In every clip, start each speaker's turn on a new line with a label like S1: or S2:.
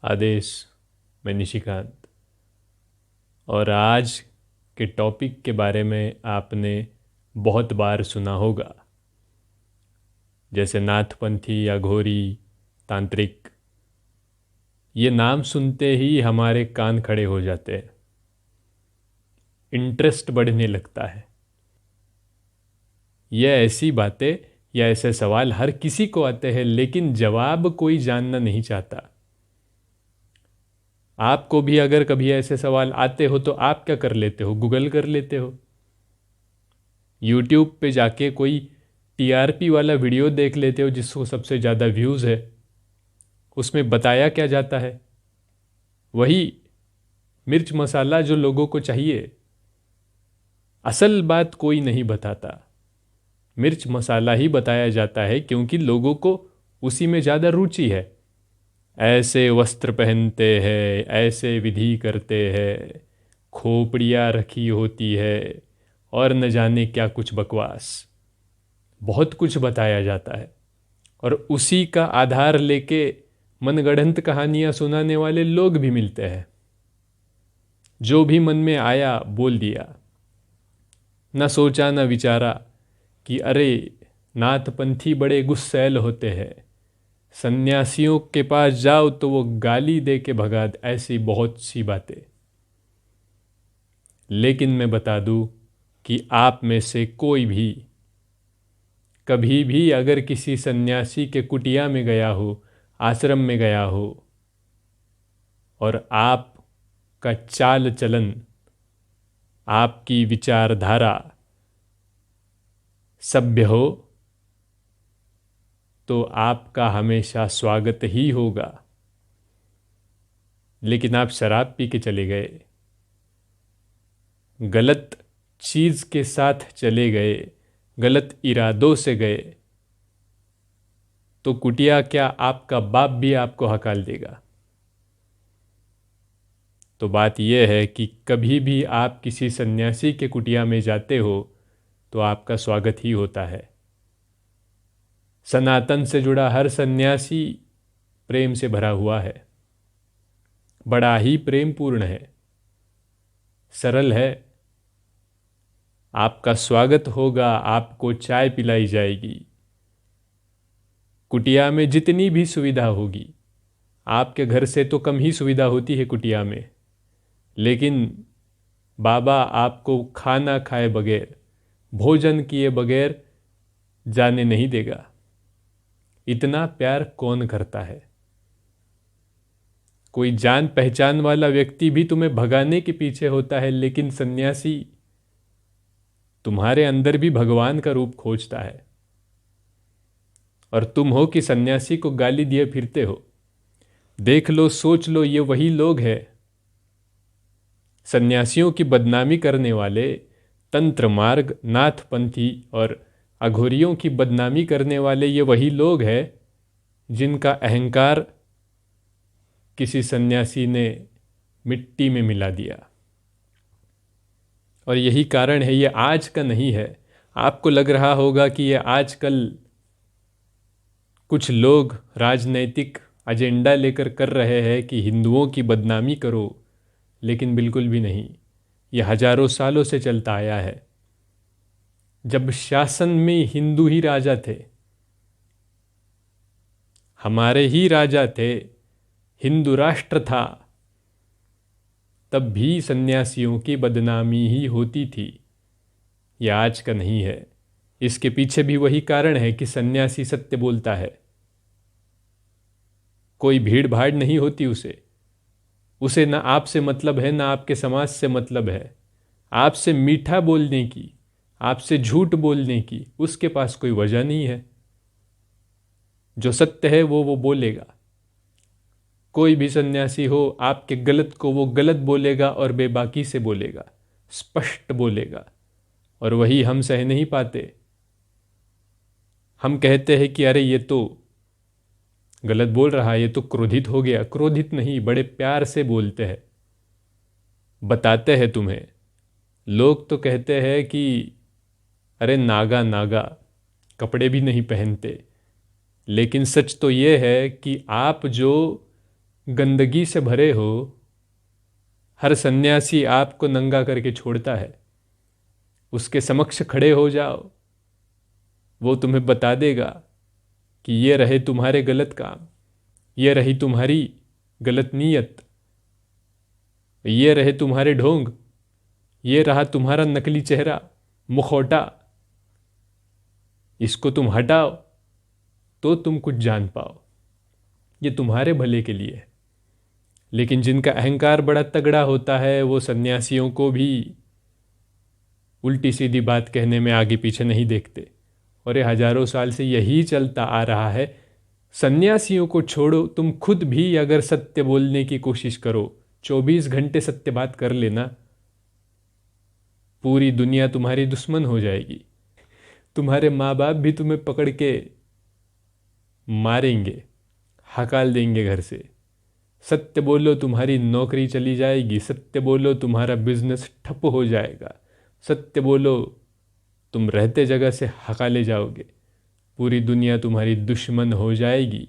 S1: आदेश। मैं निशिकांत। और आज के टॉपिक के बारे में आपने बहुत बार सुना होगा, जैसे नाथपंथी या घोरी, तांत्रिक। ये नाम सुनते ही हमारे कान खड़े हो जाते हैं, इंटरेस्ट बढ़ने लगता है। ये ऐसी बातें या ऐसे सवाल हर किसी को आते हैं, लेकिन जवाब कोई जानना नहीं चाहता। आपको भी अगर कभी ऐसे सवाल आते हो तो आप क्या कर लेते हो? गूगल कर लेते हो। यूट्यूब पे जाके कोई टीआरपी वाला वीडियो देख लेते हो जिसको सबसे ज़्यादा व्यूज़ है। उसमें बताया क्या जाता है? वही मिर्च मसाला जो लोगों को चाहिए। असल बात कोई नहीं बताता, मिर्च मसाला ही बताया जाता है, क्योंकि लोगों को उसी में ज़्यादा रुचि है। ऐसे वस्त्र पहनते हैं, ऐसे विधि करते हैं, खोपड़ियाँ रखी होती है, और न जाने क्या कुछ बकवास। बहुत कुछ बताया जाता है और उसी का आधार लेके मनगढ़ंत कहानियां सुनाने वाले लोग भी मिलते हैं। जो भी मन में आया बोल दिया, न सोचा न विचारा कि अरे नाथपंथी बड़े गुस्सैल होते हैं, सन्यासियों के पास जाओ तो वो गाली दे के भगा दे। ऐसी बहुत सी बातें। लेकिन मैं बता दूं कि आप में से कोई भी कभी भी अगर किसी सन्यासी के कुटिया में गया हो, आश्रम में गया हो, और आपका चाल चलन, आपकी विचारधारा सभ्य हो, तो आपका हमेशा स्वागत ही होगा। लेकिन आप शराब पी के चले गए, गलत चीज के साथ चले गए, गलत इरादों से गए, तो कुटिया क्या आपका बाप भी आपको हकाल देगा। तो बात यह है कि कभी भी आप किसी सन्यासी के कुटिया में जाते हो तो आपका स्वागत ही होता है। सनातन से जुड़ा हर सन्यासी प्रेम से भरा हुआ है, बड़ा ही प्रेम पूर्ण है, सरल है। आपका स्वागत होगा, आपको चाय पिलाई जाएगी, कुटिया में जितनी भी सुविधा होगी। आपके घर से तो कम ही सुविधा होती है कुटिया में, लेकिन बाबा आपको खाना खाए बगैर, भोजन किए बगैर जाने नहीं देगा। इतना प्यार कौन करता है? कोई जान पहचान वाला व्यक्ति भी तुम्हें भगाने के पीछे होता है, लेकिन सन्यासी तुम्हारे अंदर भी भगवान का रूप खोजता है। और तुम हो कि सन्यासी को गाली दिए फिरते हो। देख लो, सोच लो, ये वही लोग हैं, सन्यासियों की बदनामी करने वाले, तंत्र मार्ग, नाथपंथी और अघोरियों की बदनामी करने वाले। ये वही लोग हैं जिनका अहंकार किसी सन्यासी ने मिट्टी में मिला दिया। और यही कारण है, ये आज का नहीं है। आपको लग रहा होगा कि ये आजकल कुछ लोग राजनैतिक एजेंडा लेकर कर रहे हैं कि हिंदुओं की बदनामी करो, लेकिन बिल्कुल भी नहीं। ये हजारों सालों से चलता आया है। जब शासन में हिंदू ही राजा थे, हमारे ही राजा थे, हिंदू राष्ट्र था, तब भी सन्यासियों की बदनामी ही होती थी। यह आज का नहीं है। इसके पीछे भी वही कारण है कि सन्यासी सत्य बोलता है। कोई भीड़ भाड़ नहीं होती उसे। उसे ना आपसे मतलब है, ना आपके समाज से मतलब है। आपसे मीठा बोलने की, आपसे झूठ बोलने की उसके पास कोई वजह नहीं है। जो सत्य है वो बोलेगा। कोई भी सन्यासी हो, आपके गलत को वो गलत बोलेगा और बेबाकी से बोलेगा, स्पष्ट बोलेगा। और वही हम सह नहीं पाते। हम कहते हैं कि अरे ये तो गलत बोल रहा है, ये तो क्रोधित हो गया। क्रोधित नहीं, बड़े प्यार से बोलते हैं, बताते हैं तुम्हें। लोग तो कहते हैं कि अरे नागा नागा, कपड़े भी नहीं पहनते। लेकिन सच तो ये है कि आप जो गंदगी से भरे हो, हर सन्यासी आपको नंगा करके छोड़ता है। उसके समक्ष खड़े हो जाओ, वो तुम्हें बता देगा कि ये रहे तुम्हारे गलत काम, ये रही तुम्हारी गलत नीयत, ये रहे तुम्हारे ढोंग, ये रहा तुम्हारा नकली चेहरा, मुखौटा। इसको तुम हटाओ तो तुम कुछ जान पाओ। ये तुम्हारे भले के लिए है। लेकिन जिनका अहंकार बड़ा तगड़ा होता है वो सन्यासियों को भी उल्टी सीधी बात कहने में आगे पीछे नहीं देखते। और ये हजारों साल से यही चलता आ रहा है। सन्यासियों को छोड़ो, तुम खुद भी अगर सत्य बोलने की कोशिश करो, 24 घंटे सत्य बात कर लेना, पूरी दुनिया तुम्हारी दुश्मन हो जाएगी। तुम्हारे माँ बाप भी तुम्हें पकड़ के मारेंगे, हकाल देंगे घर से। सत्य बोलो तुम्हारी नौकरी चली जाएगी, सत्य बोलो तुम्हारा बिजनेस ठप हो जाएगा, सत्य बोलो तुम रहते जगह से हकाले जाओगे, पूरी दुनिया तुम्हारी दुश्मन हो जाएगी।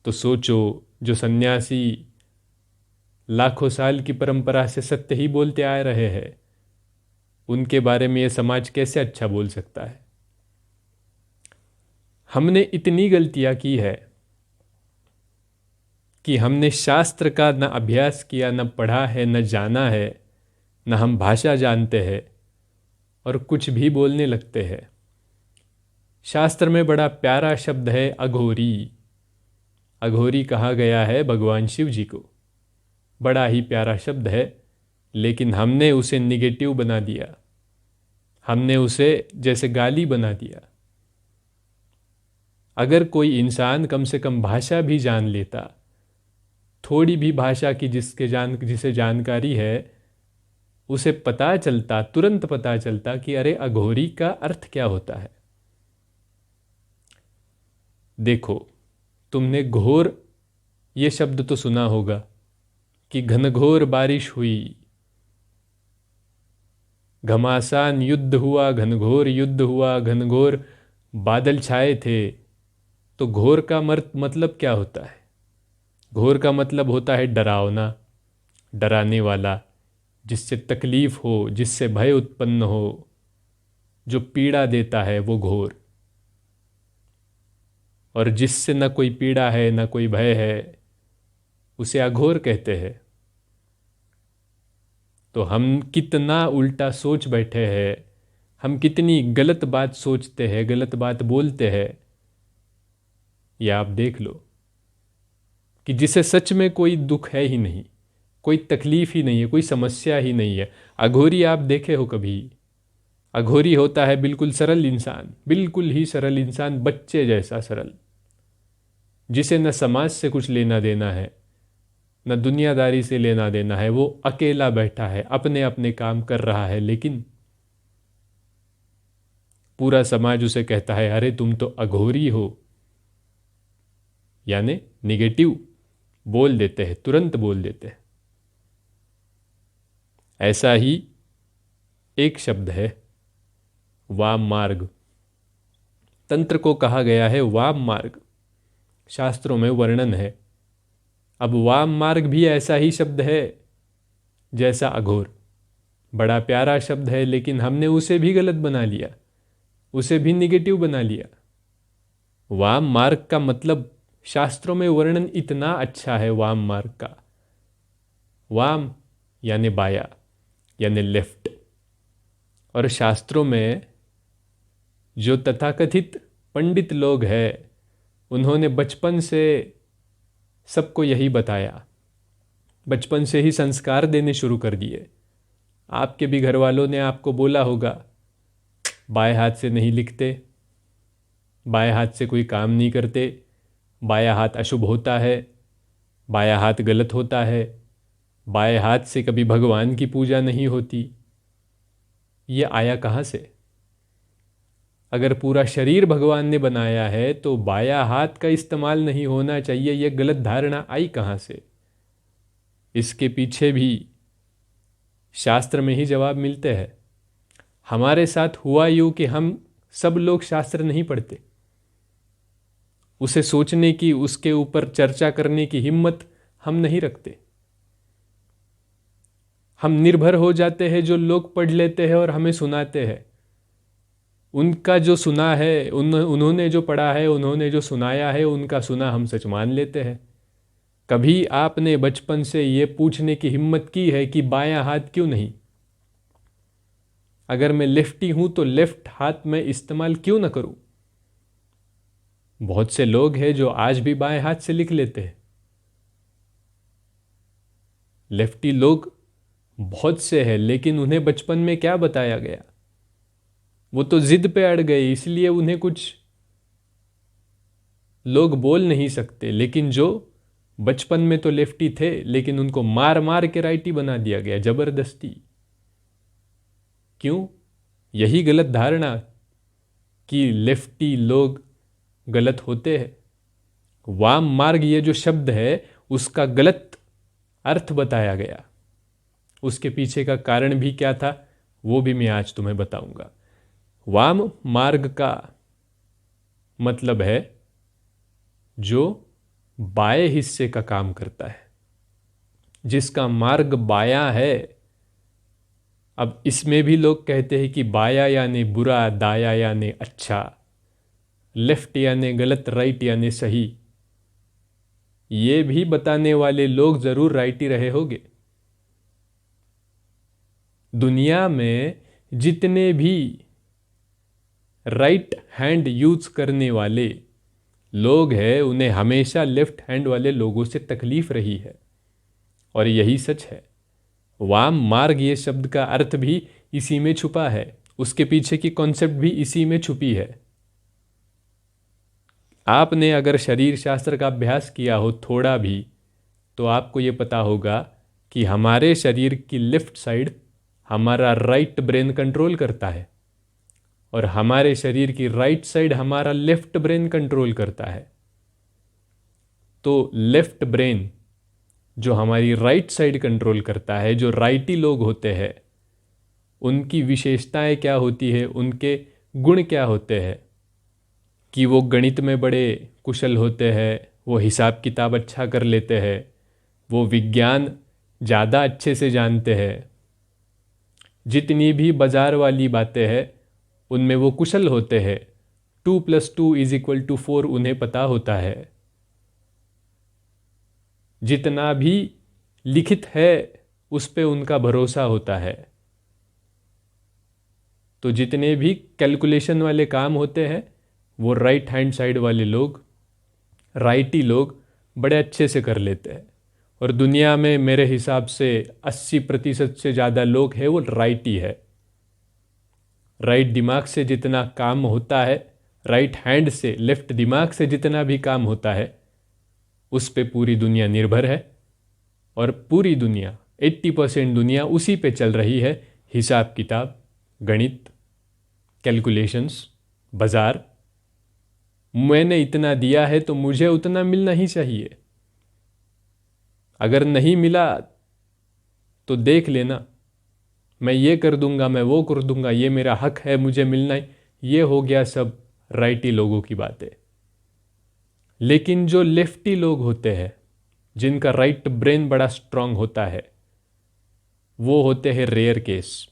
S1: तो सोचो, जो सन्यासी लाखों साल की परंपरा से सत्य ही बोलते आ रहे हैं, उनके बारे में यह समाज कैसे अच्छा बोल सकता है। हमने इतनी गलतियां की है कि हमने शास्त्र का न अभ्यास किया, न पढ़ा है, न जाना है, न हम भाषा जानते हैं और कुछ भी बोलने लगते हैं। शास्त्र में बड़ा प्यारा शब्द है अघोरी। अघोरी कहा गया है भगवान शिव जी को। बड़ा ही प्यारा शब्द है, लेकिन हमने उसे निगेटिव बना दिया। हमने उसे जैसे गाली बना दिया। अगर कोई इंसान कम से कम भाषा भी जान लेता, थोड़ी भी भाषा की जिसे जानकारी है, उसे पता चलता, तुरंत पता चलता कि अरे अघोरी का अर्थ क्या होता है। देखो, तुमने घोर ये शब्द तो सुना होगा कि घनघोर बारिश हुई, घमासान युद्ध हुआ, घनघोर युद्ध हुआ, घनघोर बादल छाए थे। तो घोर का मतलब क्या होता है? घोर का मतलब होता है डरावना, डराने वाला, जिससे तकलीफ हो, जिससे भय उत्पन्न हो, जो पीड़ा देता है वो घोर। और जिससे न कोई पीड़ा है न कोई भय है, उसे अघोर कहते हैं। तो हम कितना उल्टा सोच बैठे हैं, हम कितनी गलत बात सोचते हैं, गलत बात बोलते हैं। या आप देख लो कि जिसे सच में कोई दुख है ही नहीं, कोई तकलीफ ही नहीं है, कोई समस्या ही नहीं है। अघोरी आप देखे हो कभी? अघोरी होता है बिल्कुल सरल इंसान, बिल्कुल ही सरल इंसान, बच्चे जैसा सरल, जिसे न समाज से कुछ लेना देना है, न दुनियादारी से लेना देना है। वो अकेला बैठा है, अपने अपने काम कर रहा है, लेकिन पूरा समाज उसे कहता है अरे तुम तो अघोरी हो। यानी निगेटिव बोल देते हैं, तुरंत बोल देते हैं। ऐसा ही एक शब्द है वाम मार्ग। तंत्र को कहा गया है वाम मार्ग, शास्त्रों में वर्णन है। अब वाम मार्ग भी ऐसा ही शब्द है जैसा अघोर। बड़ा प्यारा शब्द है, लेकिन हमने उसे भी गलत बना लिया, उसे भी निगेटिव बना लिया। वाम मार्ग का मतलब शास्त्रों में वर्णन इतना अच्छा है वाम मार्ग का। वाम यानी बाया, यानी लेफ्ट। और शास्त्रों में जो तथाकथित पंडित लोग हैं, उन्होंने बचपन से सबको यही बताया, बचपन से ही संस्कार देने शुरू कर दिए। आपके भी घर वालों ने आपको बोला होगा बाएं हाथ से नहीं लिखते, बाएं हाथ से कोई काम नहीं करते, बायां हाथ अशुभ होता है, बायां हाथ गलत होता है, बाएं हाथ से कभी भगवान की पूजा नहीं होती। ये आया कहाँ से? अगर पूरा शरीर भगवान ने बनाया है तो बायां हाथ का इस्तेमाल नहीं होना चाहिए, ये गलत धारणा आई कहाँ से? इसके पीछे भी शास्त्र में ही जवाब मिलते हैं। हमारे साथ हुआ यूं कि हम सब लोग शास्त्र नहीं पढ़ते, उसे सोचने की, उसके ऊपर चर्चा करने की हिम्मत हम नहीं रखते। हम निर्भर हो जाते हैं जो लोग पढ़ लेते हैं और हमें सुनाते हैं। उनका जो सुना है, उन्होंने जो पढ़ा है, उन्होंने जो सुनाया है, उनका सुना हम सच मान लेते हैं। कभी आपने बचपन से ये पूछने की हिम्मत की है कि बायां हाथ क्यों नहीं? अगर मैं लेफ्टी हूं तो लेफ्ट हाथ में इस्तेमाल क्यों ना करूं? बहुत से लोग हैं जो आज भी बाएं हाथ से लिख लेते हैं। लेफ्टी लोग बहुत से हैं, लेकिन उन्हें बचपन में क्या बताया गया? वो तो जिद पे अड़ गए, इसलिए उन्हें कुछ लोग बोल नहीं सकते। लेकिन जो बचपन में तो लेफ्टी थे, लेकिन उनको मार मार के राइटी बना दिया गया जबरदस्ती। क्यों? यही गलत धारणा कि लेफ्टी लोग गलत होते हैं। वाम मार्ग ये जो शब्द है, उसका गलत अर्थ बताया गया। उसके पीछे का कारण भी क्या था वो भी मैं आज तुम्हें बताऊंगा। वाम मार्ग का मतलब है जो बाएं हिस्से का काम करता है, जिसका मार्ग बायां है। अब इसमें भी लोग कहते हैं कि बाया यानी बुरा, दाया यानी अच्छा, लेफ्ट यानी गलत, राइट यानी सही। ये भी बताने वाले लोग जरूर राइट ही रहे होंगे। दुनिया में जितने भी राइट हैंड यूज करने वाले लोग हैं, उन्हें हमेशा लेफ्ट हैंड वाले लोगों से तकलीफ रही है, और यही सच है। वाम मार्ग ये शब्द का अर्थ भी इसी में छुपा है, उसके पीछे की कॉन्सेप्ट भी इसी में छुपी है। आपने अगर शरीर शास्त्र का अभ्यास किया हो थोड़ा भी, तो आपको ये पता होगा कि हमारे शरीर की लेफ्ट साइड हमारा राइट ब्रेन कंट्रोल करता है, और हमारे शरीर की राइट साइड हमारा लेफ्ट ब्रेन कंट्रोल करता है। तो लेफ्ट ब्रेन जो हमारी राइट साइड कंट्रोल करता है, जो राइटी लोग होते हैं, उनकी विशेषताएं क्या होती है, उनके गुण क्या होते हैं? कि वो गणित में बड़े कुशल होते हैं, वो हिसाब किताब अच्छा कर लेते हैं, वो विज्ञान ज़्यादा अच्छे से जानते हैं, जितनी भी बाजार वाली बातें हैं उनमें वो कुशल होते हैं। 2+2=4 उन्हें पता होता है। जितना भी लिखित है उस पे उनका भरोसा होता है। तो जितने भी कैलकुलेशन वाले काम होते हैं वो राइट हैंड साइड वाले लोग, राइटी लोग बड़े अच्छे से कर लेते हैं। और दुनिया में मेरे हिसाब से 80% से ज़्यादा लोग हैं वो राइटी है। राइट दिमाग से जितना काम होता है, राइट हैंड से, लेफ्ट दिमाग से जितना भी काम होता है, उस पे पूरी दुनिया निर्भर है। और पूरी दुनिया, 80% दुनिया उसी पे चल रही है। हिसाब किताब, गणित, कैलकुलेशंस, बाजार। मैंने इतना दिया है तो मुझे उतना मिलना ही चाहिए। अगर नहीं मिला तो देख लेना, मैं ये कर दूंगा, मैं वो कर दूंगा, ये मेरा हक है, मुझे मिलना ही। ये हो गया सब राइटी लोगों की बातें। लेकिन जो लेफ्टी लोग होते हैं, जिनका राइट ब्रेन बड़ा स्ट्रांग होता है, वो होते हैं रेयर केस।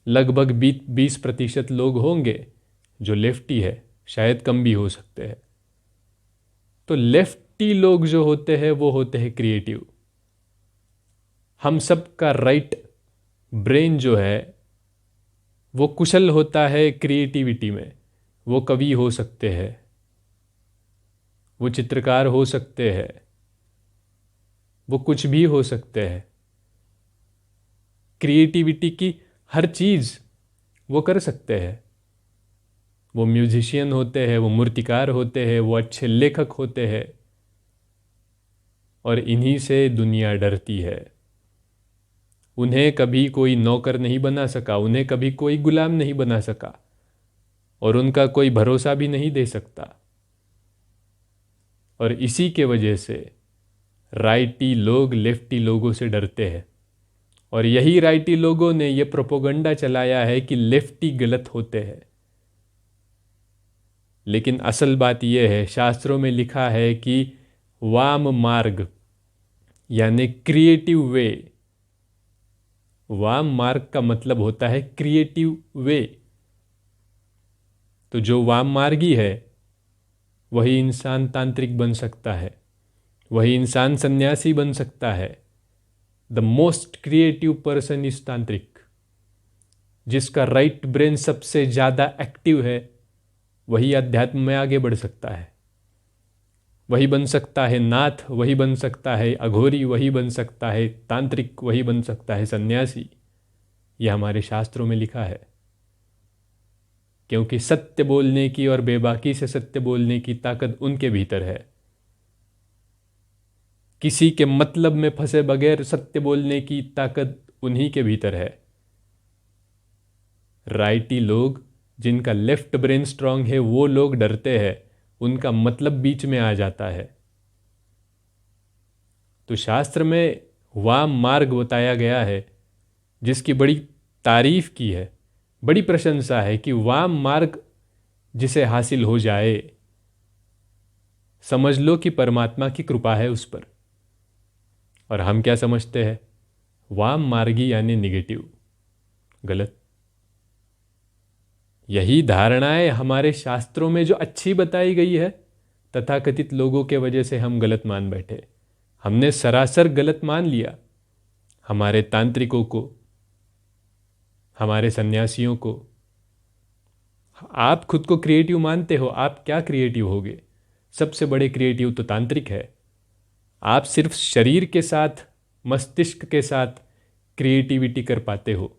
S1: लगभग 20% लोग होंगे जो लेफ्टी है, शायद कम भी हो सकते हैं। तो लेफ्टी लोग जो होते हैं वो होते हैं क्रिएटिव। हम सब का राइट ब्रेन जो है वो कुशल होता है क्रिएटिविटी में। वो कवि हो सकते हैं, वो चित्रकार हो सकते हैं, वो कुछ भी हो सकते हैं। क्रिएटिविटी की हर चीज़ वो कर सकते हैं। वो म्यूजिशियन होते हैं, वो मूर्तिकार होते हैं, वो अच्छे लेखक होते हैं, और इन्हीं से दुनिया डरती है। उन्हें कभी कोई नौकर नहीं बना सका, उन्हें कभी कोई गुलाम नहीं बना सका, और उनका कोई भरोसा भी नहीं दे सकता। और इसी के वजह से राइटी लोग लेफ्टी लोगों से डरते हैं। और यही राइटी लोगों ने ये प्रोपोगंडा चलाया है कि लेफ्टी गलत होते हैं। लेकिन असल बात यह है, शास्त्रों में लिखा है कि वाम मार्ग यानी क्रिएटिव वे, वाम मार्ग का मतलब होता है क्रिएटिव वे। तो जो वाम मार्गी है वही इंसान तांत्रिक बन सकता है, वही इंसान सन्यासी बन सकता है। The most creative person is तांत्रिक। जिसका राइट ब्रेन सबसे ज़्यादा एक्टिव है वही अध्यात्म में आगे बढ़ सकता है। वही बन सकता है नाथ, वही बन सकता है अघोरी, वही बन सकता है तांत्रिक, वही बन सकता है सन्यासी। यह हमारे शास्त्रों में लिखा है। क्योंकि सत्य बोलने की और बेबाकी से सत्य बोलने की ताकत उनके भीतर है। किसी के मतलब में फंसे बगैर सत्य बोलने की ताकत उन्हीं के भीतर है। राइटी लोग, जिनका लेफ्ट ब्रेन स्ट्रांग है, वो लोग डरते हैं, उनका मतलब बीच में आ जाता है। तो शास्त्र में वाम मार्ग बताया गया है, जिसकी बड़ी तारीफ की है, बड़ी प्रशंसा है कि वाम मार्ग जिसे हासिल हो जाए, समझ लो कि परमात्मा की कृपा है उस पर। और हम क्या समझते हैं? वाम मार्गी यानी निगेटिव, गलत। यही धारणाएं हमारे शास्त्रों में जो अच्छी बताई गई है, तथाकथित लोगों के वजह से हम गलत मान बैठे। हमने सरासर गलत मान लिया। हमारे तांत्रिकों को, हमारे सन्यासियों को। आप खुद को क्रिएटिव मानते हो, आप क्या क्रिएटिव होगे? सबसे बड़े क्रिएटिव तो तांत्रिक है। आप सिर्फ शरीर के साथ, मस्तिष्क के साथ क्रिएटिविटी कर पाते हो।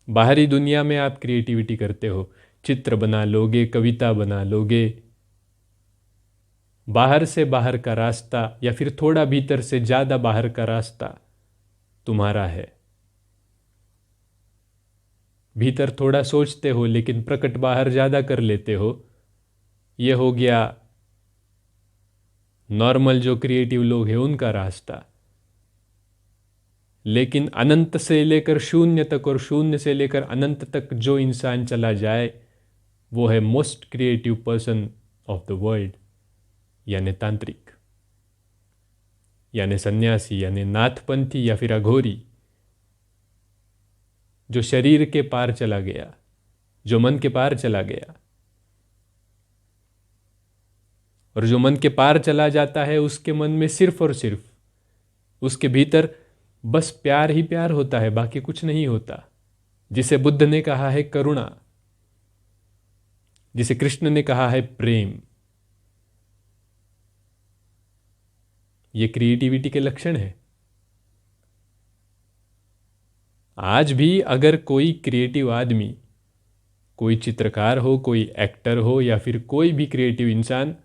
S1: बाहरी दुनिया में आप क्रिएटिविटी करते हो, चित्र बना लोगे, कविता बना लोगे। बाहर से बाहर का रास्ता या फिर थोड़ा भीतर से ज़्यादा बाहर का रास्ता तुम्हारा है। भीतर थोड़ा सोचते हो लेकिन प्रकट बाहर ज़्यादा कर लेते हो। ये हो गया नॉर्मल जो क्रिएटिव लोग हैं उनका रास्ता। लेकिन अनंत से लेकर शून्य तक और शून्य से लेकर अनंत तक जो इंसान चला जाए, वो है most creative person of the world, यानी तांत्रिक, यानी सन्यासी, यानी नाथपंथी या फिर अघोरी। जो शरीर के पार चला गया, जो मन के पार चला गया। और जो मन के पार चला जाता है, उसके मन में सिर्फ और सिर्फ, उसके भीतर बस प्यार ही प्यार होता है, बाकी कुछ नहीं होता। जिसे बुद्ध ने कहा है करुणा, जिसे कृष्ण ने कहा है प्रेम। ये क्रिएटिविटी के लक्षण है। आज भी अगर कोई क्रिएटिव आदमी, कोई चित्रकार हो, कोई एक्टर हो, या फिर कोई भी क्रिएटिव इंसान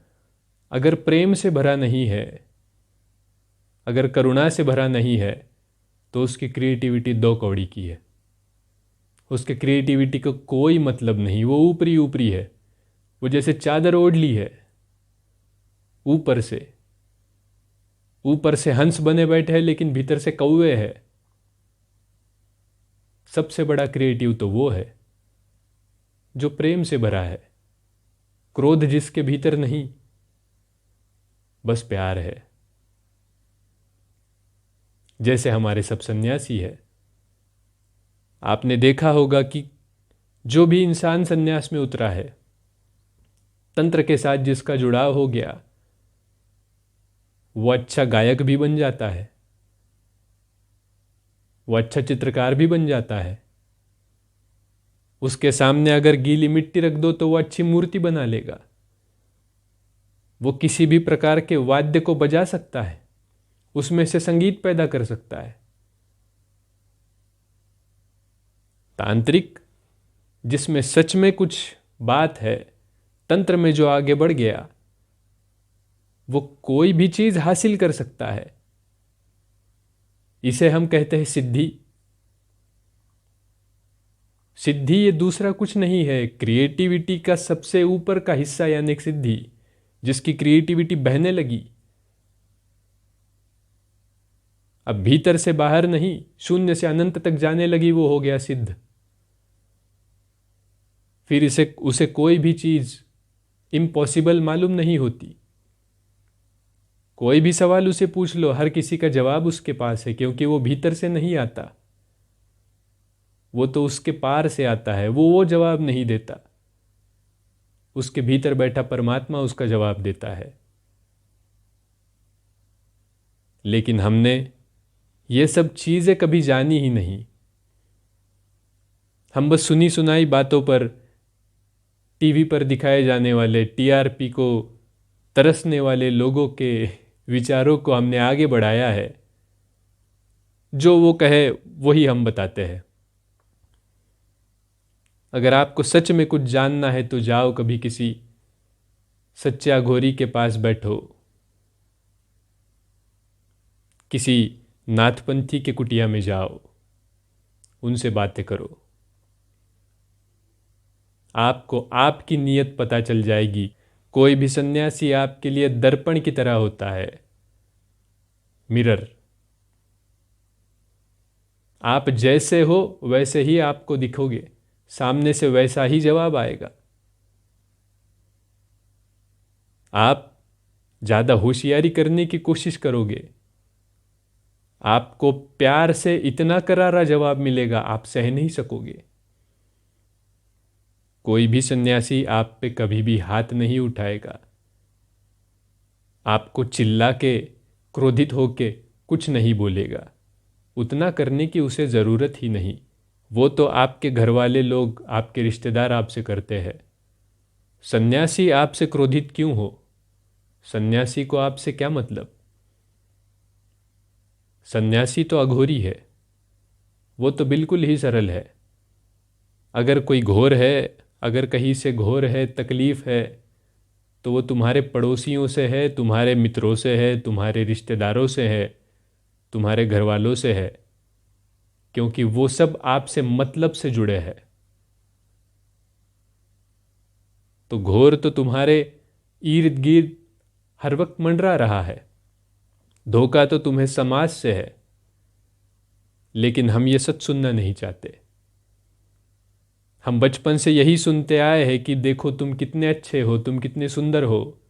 S1: अगर प्रेम से भरा नहीं है, अगर करुणा से भरा नहीं है, तो उसकी क्रिएटिविटी दो कौड़ी की है। उसके क्रिएटिविटी को कोई मतलब नहीं, वो ऊपरी ऊपरी है। वो जैसे चादर ओढ़ ली है, ऊपर से हंस बने बैठे हैं लेकिन भीतर से कौवे है। सबसे बड़ा क्रिएटिव तो वो है जो प्रेम से भरा है। क्रोध जिसके भीतर नहीं, बस प्यार है। जैसे हमारे सब सन्यासी है। आपने देखा होगा कि जो भी इंसान सन्यास में उतरा है, तंत्र के साथ जिसका जुड़ाव हो गया, वो अच्छा गायक भी बन जाता है, वो अच्छा चित्रकार भी बन जाता है। उसके सामने अगर गीली मिट्टी रख दो तो वो अच्छी मूर्ति बना लेगा। वो किसी भी प्रकार के वाद्य को बजा सकता है, उसमें से संगीत पैदा कर सकता है। तांत्रिक, जिसमें सच में कुछ बात है, तंत्र में जो आगे बढ़ गया, वो कोई भी चीज हासिल कर सकता है। इसे हम कहते हैं सिद्धि। सिद्धि ये दूसरा कुछ नहीं है, क्रिएटिविटी का सबसे ऊपर का हिस्सा, यानी सिद्धि। जिसकी क्रिएटिविटी बहने लगी, अब भीतर से बाहर नहीं, शून्य से अनंत तक जाने लगी, वो हो गया सिद्ध। फिर इसे उसे कोई भी चीज़ इम्पॉसिबल मालूम नहीं होती। कोई भी सवाल उसे पूछ लो, हर किसी का जवाब उसके पास है, क्योंकि वो भीतर से नहीं आता, वो तो उसके पार से आता है। वो जवाब नहीं देता, उसके भीतर बैठा परमात्मा उसका जवाब देता है। लेकिन हमने ये सब चीज़ें कभी जानी ही नहीं। हम बस सुनी सुनाई बातों पर, टीवी पर दिखाए जाने वाले टीआरपी को तरसने वाले लोगों के विचारों को हमने आगे बढ़ाया है। जो वो कहे वही हम बताते हैं। अगर आपको सच में कुछ जानना है तो जाओ कभी किसी सच्चे अघोरी के पास बैठो, किसी नाथपंथी के कुटिया में जाओ, उनसे बातें करो। आपको आपकी नीयत पता चल जाएगी। कोई भी सन्यासी आपके लिए दर्पण की तरह होता है, मिरर। आप जैसे हो वैसे ही आपको दिखोगे, सामने से वैसा ही जवाब आएगा। आप ज़्यादा होशियारी करने की कोशिश करोगे, आपको प्यार से इतना करारा जवाब मिलेगा, आप सह नहीं सकोगे। कोई भी सन्यासी आप पे कभी भी हाथ नहीं उठाएगा, आपको चिल्ला के, क्रोधित होके कुछ नहीं बोलेगा। उतना करने की उसे ज़रूरत ही नहीं। वो तो आपके घर वाले लोग, आपके रिश्तेदार आपसे करते हैं। सन्यासी आपसे क्रोधित क्यों हो? सन्यासी को आपसे क्या मतलब? सन्यासी तो अघोरी है, वो तो बिल्कुल ही सरल है। अगर कोई घोर है, अगर कहीं से घोर है, तकलीफ है, तो वो तुम्हारे पड़ोसियों से है, तुम्हारे मित्रों से है, तुम्हारे रिश्तेदारों से है, तुम्हारे घर वालों से है, क्योंकि वो सब आपसे मतलब से जुड़े हैं। तो घोर तो तुम्हारे इर्द गिर्द हर वक्त मंडरा रहा है। धोखा तो तुम्हें समाज से है, लेकिन हम ये सच सुनना नहीं चाहते। हम बचपन से यही सुनते आए हैं कि देखो तुम कितने अच्छे हो, तुम कितने सुंदर हो,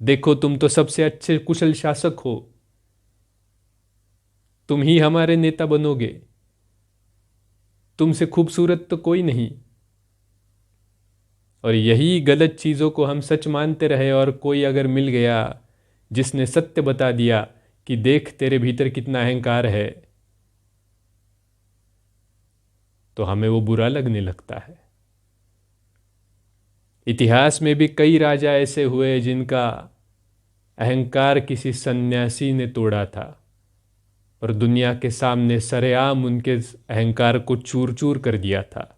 S1: देखो तुम तो सबसे अच्छे कुशल शासक हो, तुम ही हमारे नेता बनोगे, तुमसे खूबसूरत तो कोई नहीं। और यही गलत चीज़ों को हम सच मानते रहे, और कोई अगर मिल गया जिसने सत्य बता दिया कि देख तेरे भीतर कितना अहंकार है, तो हमें वो बुरा लगने लगता है। इतिहास में भी कई राजा ऐसे हुए जिनका अहंकार किसी सन्यासी ने तोड़ा था, और दुनिया के सामने सरेआम उनके अहंकार को चूर चूर कर दिया था।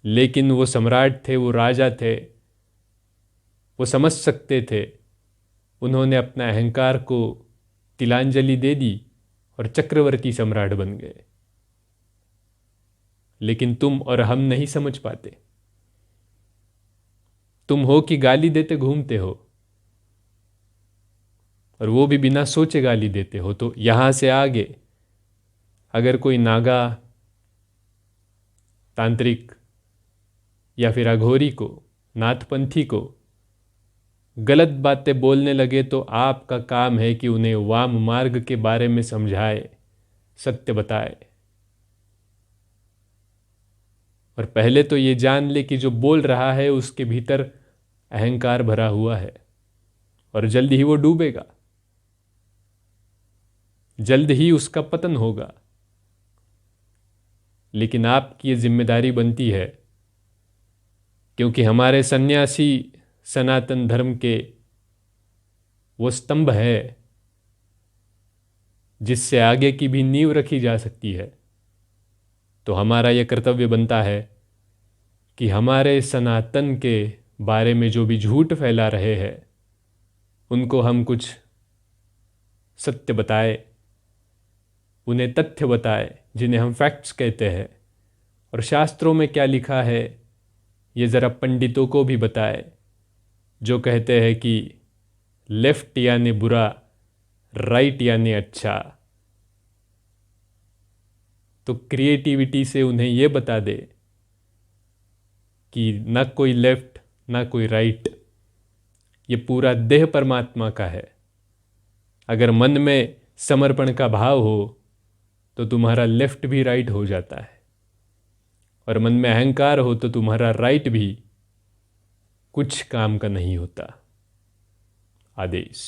S1: लेकिन वो सम्राट थे, वो राजा थे, वो समझ सकते थे। उन्होंने अपना अहंकार को तिलांजलि दे दी और चक्रवर्ती सम्राट बन गए। लेकिन तुम और हम नहीं समझ पाते। तुम हो कि गाली देते घूमते हो, और वो भी बिना सोचे गाली देते हो। तो यहां से आगे अगर कोई नागा, तांत्रिक या फिर अघोरी को, नाथपंथी को गलत बातें बोलने लगे, तो आपका काम है कि उन्हें वाम मार्ग के बारे में समझाए, सत्य बताए। और पहले तो ये जान ले कि जो बोल रहा है उसके भीतर अहंकार भरा हुआ है, और जल्द ही वो डूबेगा, जल्द ही उसका पतन होगा। लेकिन आपकी ये जिम्मेदारी बनती है, क्योंकि हमारे सन्यासी सनातन धर्म के वो स्तंभ है जिससे आगे की भी नींव रखी जा सकती है। तो हमारा यह कर्तव्य बनता है कि हमारे सनातन के बारे में जो भी झूठ फैला रहे हैं उनको हम कुछ सत्य बताए, उन्हें तथ्य बताए, जिन्हें हम फैक्ट्स कहते हैं। और शास्त्रों में क्या लिखा है ये ज़रा पंडितों को भी बताए, जो कहते हैं कि लेफ्ट यानी बुरा, राइट यानी अच्छा। तो क्रिएटिविटी से उन्हें ये बता दे कि ना कोई लेफ्ट ना कोई राइट, ये पूरा देह परमात्मा का है। अगर मन में समर्पण का भाव हो तो तुम्हारा लेफ्ट भी राइट हो जाता है, और मन में अहंकार हो तो तुम्हारा राइट भी कुछ काम का नहीं होता। आदेश।